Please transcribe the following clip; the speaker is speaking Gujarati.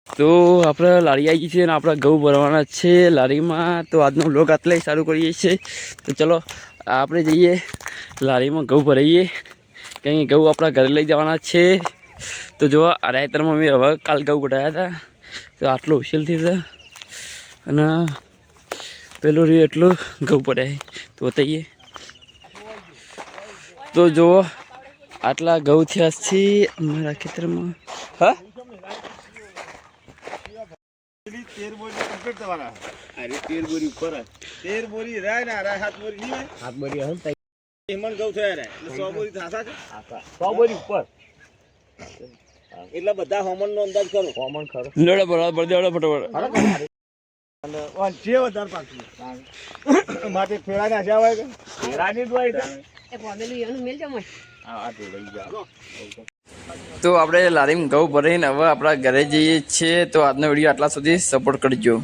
તો આપણે લારી આવી છે ને આપણે ઘઉં ભરવાના છે લારીમાં. તો આજનો બ્લોગ આટલે સારું કરીએ છીએ. તો ચલો આપણે જઈએ લારીમાં ઘઉં ભરાઈએ, કંઈ ઘઉં આપણા ઘરે લઈ જવાના છે. તો જો આ રાયતરમાં મેં હવે કાલ ઘઉં કઢાયા હતા, તો આટલો ઉછેલથી છે અને પેલું રહ્યું એટલું ઘઉં પડ્યા તો બતાવીએ. તો જુઓ આટલા ઘઉં થયા છે અમારા ખેતરમાં. હા 13 બોરી કમ્પ્લીટ થવાના. અરે 13 બોરી ઉપર 13 બોરી રાય ને રાય 7 બોરી નહીં હોય. 7 બોરી હમ તઈ હેમન ગૌ થયા રે એટલે 100 બોરી થાસા છે. 100 બોરી ઉપર એટલે બધા હોમન નો અંદાજ કરો. હોમન ખરો લેડો બરાબર દેડો ફટોફટ અને ઓન જે વધારે પાકી માટે ફેરા ના આશા હોય કે ફેરાની દવાઈ એ પોદેલું એનું મેલ જમય. આ તો લઈ જાઓ. તો આપણે લારીમાં ઘઉં ભરીને હવે આપણા ઘરે જઈએ છીએ. તો આજનો વિડીયો આટલા સુધી સપોર્ટ કરજો.